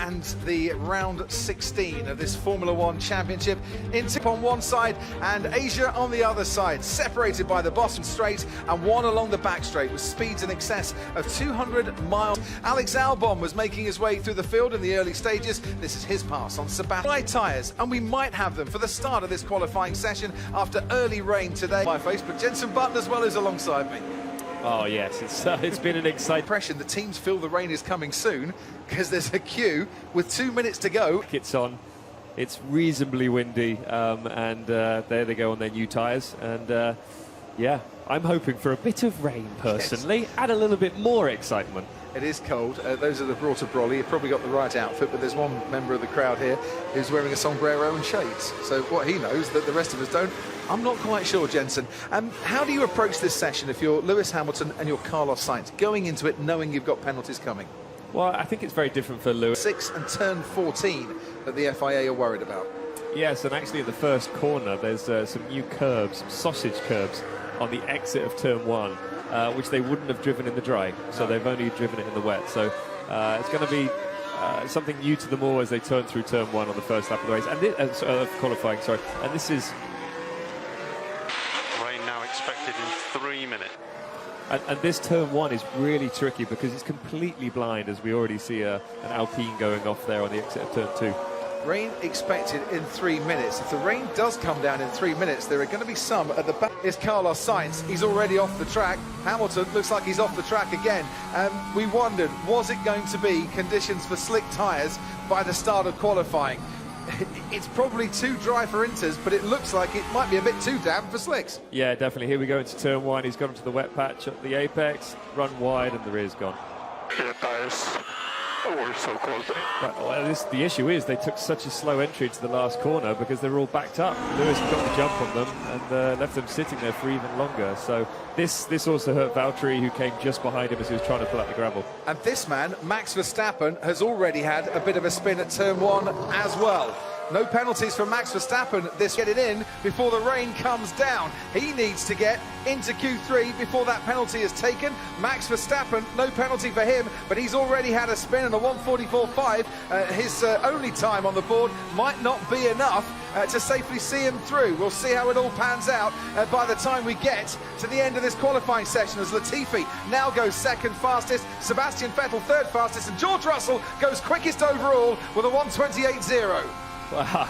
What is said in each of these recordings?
and the round 16 of this Formula One Championship. Inter on one side and Asia on the other side, separated by the Boston Strait and one along the back straight with speeds in excess of 200 miles. Alex Albon was making his way through the field in the early stages. This is his pass on Sebastian. Dry tyres, and we might have them for the start of this qualifying session after early rain today. My face, but Jenson Button as well is alongside me. Oh yes, it's been an exciting impression. The teams feel the rain is coming soon because there's a queue with 2 minutes to go. It's on. It's reasonably windy, and there they go on their new tyres. And yeah, I'm hoping for a bit of rain personally. Yes. Add a little bit more excitement. It is cold. Those that have brought a brolly have probably got the right outfit, but there's one member of the crowd here who's wearing a sombrero and shades. So what he knows that the rest of us don't, I'm not quite sure, Jenson. How do you approach this session if you're Lewis Hamilton and you're Carlos Sainz, going into it knowing you've got penalties coming? Well, I think it's very different for Lewis. 6 and turn 14 that the FIA are worried about. Yes, and actually at the first corner, there's some new curbs, some sausage curbs on the exit of turn 1. Which they wouldn't have driven in the dry, so they've only driven it in the wet. So it's going to be something new to them all as they turn through turn 1 on the first lap of the race, and qualifying. Sorry, and this is rain now expected in 3 minutes. And this turn 1 is really tricky because it's completely blind, as we already see an Alpine going off there on the exit of turn 2. Rain expected in 3 minutes. If the rain does come down in 3 minutes, there are going to be some at the back. Is Carlos Sainz. He's already off the track. Hamilton looks like he's off the track again. We wondered, was it going to be conditions for slick tyres by the start of qualifying? It's probably too dry for Inters, but it looks like it might be a bit too damp for slicks. Yeah, definitely. Here we go into turn 1. He's gone into the wet patch at the apex, run wide, and the rear's gone. Yeah, tyres. Oh, we're so close. Well, the issue is they took such a slow entry to the last corner because they were all backed up. Lewis got the jump on them and left them sitting there for even longer. So this also hurt Valtteri, who came just behind him as he was trying to pull out the gravel. And this man, Max Verstappen, has already had a bit of a spin at turn 1 as well. No penalties for Max Verstappen. This get it in before the rain comes down. He needs to get into Q3 before that penalty is taken. Max Verstappen, no penalty for him, but he's already had a spin and a 1:44.5. His only time on the board might not be enough to safely see him through. We'll see how it all pans out by the time we get to the end of this qualifying session, as Latifi now goes second fastest, Sebastian Vettel third fastest, and George Russell goes quickest overall with a 1:28.0. Wow.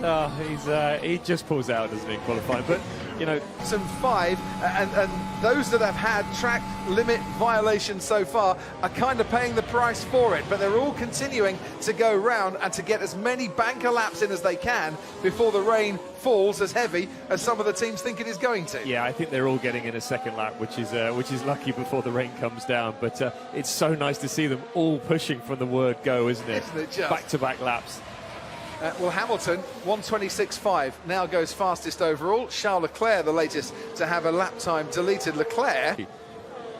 Oh, he just pulls out, doesn't he, qualifying? But, you know... Some 5, and those that have had track limit violations so far are kind of paying the price for it, but they're all continuing to go round and to get as many banker laps in as they can before the rain falls as heavy as some of the teams think it is going to. Yeah, I think they're all getting in a second lap, which is lucky before the rain comes down. But it's so nice to see them all pushing from the word go, isn't it? Isn't it just? Back-to-back laps. Well, Hamilton, 1:26.5, now goes fastest overall. Charles Leclerc, the latest to have a lap time deleted. Leclerc.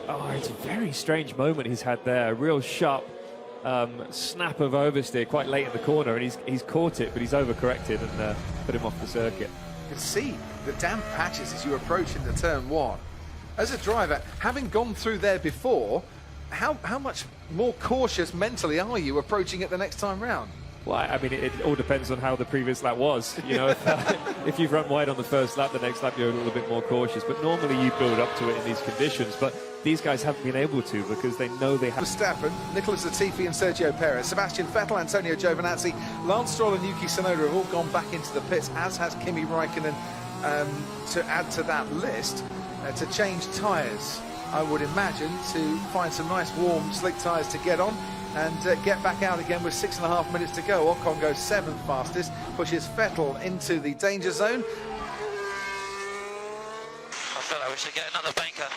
Oh, it's a very strange moment he's had there. A real sharp snap of oversteer quite late in the corner, and he's caught it, but he's overcorrected and put him off the circuit. You can see the damp patches as you approach into turn 1. As a driver, having gone through there before, how much more cautious mentally are you approaching it the next time round? Well, I mean, it all depends on how the previous lap was. You know, if you've run wide on the first lap, the next lap you're a little bit more cautious. But normally you build up to it in these conditions. But these guys haven't been able to because they know they have. Verstappen, Nicholas Latifi and Sergio Perez, Sebastian Vettel, Antonio Giovinazzi, Lance Stroll and Yuki Tsunoda have all gone back into the pits, as has Kimi Räikkönen, to add to that list, to change tyres, I would imagine, to find some nice warm slick tyres to get on and get back out again with 6.5 minutes to go. Ocon goes 7th fastest, pushes Vettel into the danger zone. I feel like we should get another banker.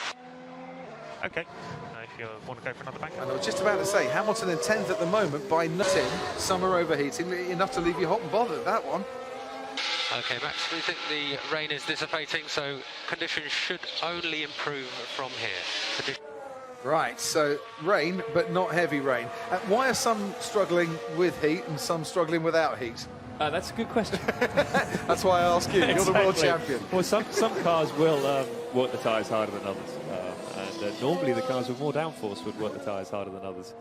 Okay, if you want to go for another banker. And I was just about to say, Hamilton in 10th at the moment by nothing. Summer overheating, enough to leave you hot and bothered, that one. Okay, Max, we think the rain is dissipating, so conditions should only improve from here. Right, so rain, but not heavy rain. Why are some struggling with heat and some struggling without heat? That's a good question. That's why I ask you. You're the world champion. Well, some cars will work the tyres harder than others. And normally the cars with more downforce would work the tyres harder than others.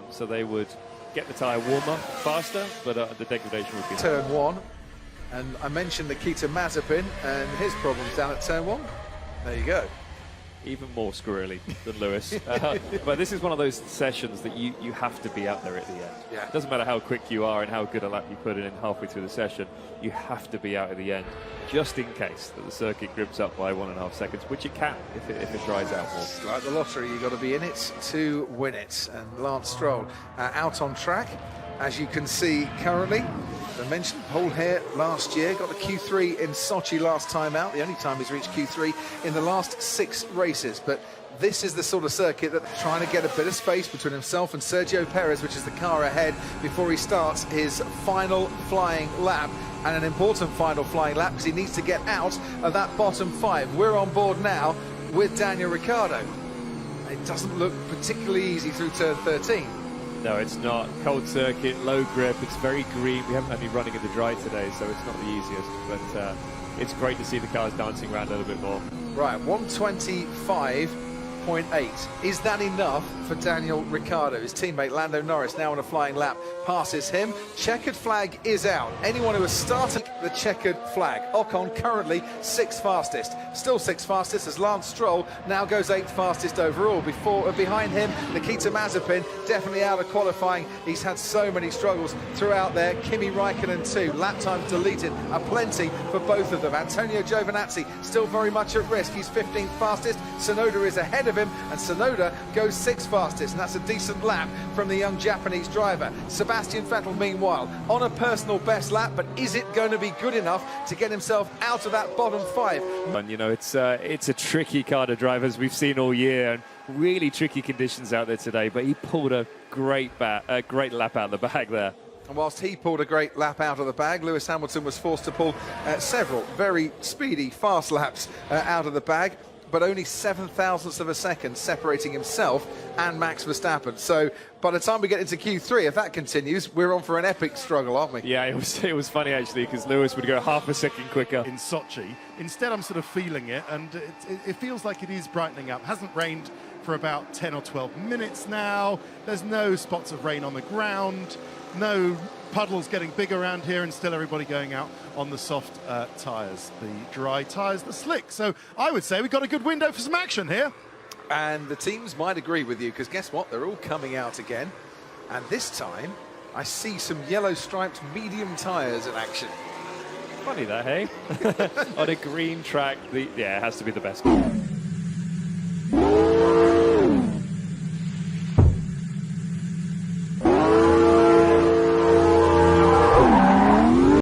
So they would get the tyre warmer faster, but the degradation would be Turn 1, and I mentioned Nikita Mazepin and his problems down at turn 1. There you go. even more squirrely than Lewis. But this is one of those sessions that you have to be out there at the end. Yeah. It doesn't matter how quick you are and how good a lap you put in halfway through the session, you have to be out at the end, just in case that the circuit grips up by 1.5 seconds, which it can if it dries out more. It's like the lottery, you've got to be in it to win it. And Lance Stroll out on track, as you can see currently. As I mentioned, pole here last year, got the Q3 in Sochi last time out, the only time he's reached Q3 in the last 6 races. But this is the sort of circuit that they're trying to get a bit of space between himself and Sergio Perez, which is the car ahead, before he starts his final flying lap. And an important final flying lap, because he needs to get out of that bottom 5. We're on board now with Daniel Ricciardo. It doesn't look particularly easy through turn 13. No, it's not. Cold circuit, low grip, it's very green. We haven't had any running in the dry today, so it's not the easiest. But it's great to see the cars dancing around a little bit more. Right, 125.8. Is that enough for Daniel Ricciardo? His teammate Lando Norris, now on a flying lap, passes him. Checkered flag is out. Anyone who has started the checkered flag. Ocon currently 6th fastest. Still 6th fastest as Lance Stroll now goes 8th fastest overall. Behind him, Nikita Mazepin, definitely out of qualifying. He's had so many struggles throughout there. Kimi Raikkonen too. Lap times deleted are plenty for both of them. Antonio Giovinazzi still very much at risk. He's 15th fastest. Tsunoda is ahead of him, and Tsunoda goes 6th fastest, and that's a decent lap from the young Japanese driver. Sebastian Vettel, meanwhile, on a personal best lap, but is it going to be good enough to get himself out of that bottom 5? And you know, it's a tricky car to drive, as we've seen all year, and really tricky conditions out there today. But he pulled a great lap out of the bag there. And whilst he pulled a great lap out of the bag, Lewis Hamilton was forced to pull several very speedy, fast laps out of the bag, but only 7/1000ths of a second separating himself and Max Verstappen. So by the time we get into Q3, if that continues, we're on for an epic struggle, aren't we? Yeah, it was funny actually, because Lewis would go half a second quicker in Sochi. Instead, I'm sort of feeling it, and it feels like it is brightening up. Hasn't rained for about 10 or 12 minutes now. There's no spots of rain on the ground, no puddles getting big around here, and still everybody going out on the soft tyres. The dry tyres, the slick. So I would say we've got a good window for some action here. And the teams might agree with you, because guess what? They're all coming out again. And this time, I see some yellow striped medium tyres in action. Funny that, hey? On a green track, it has to be the best car.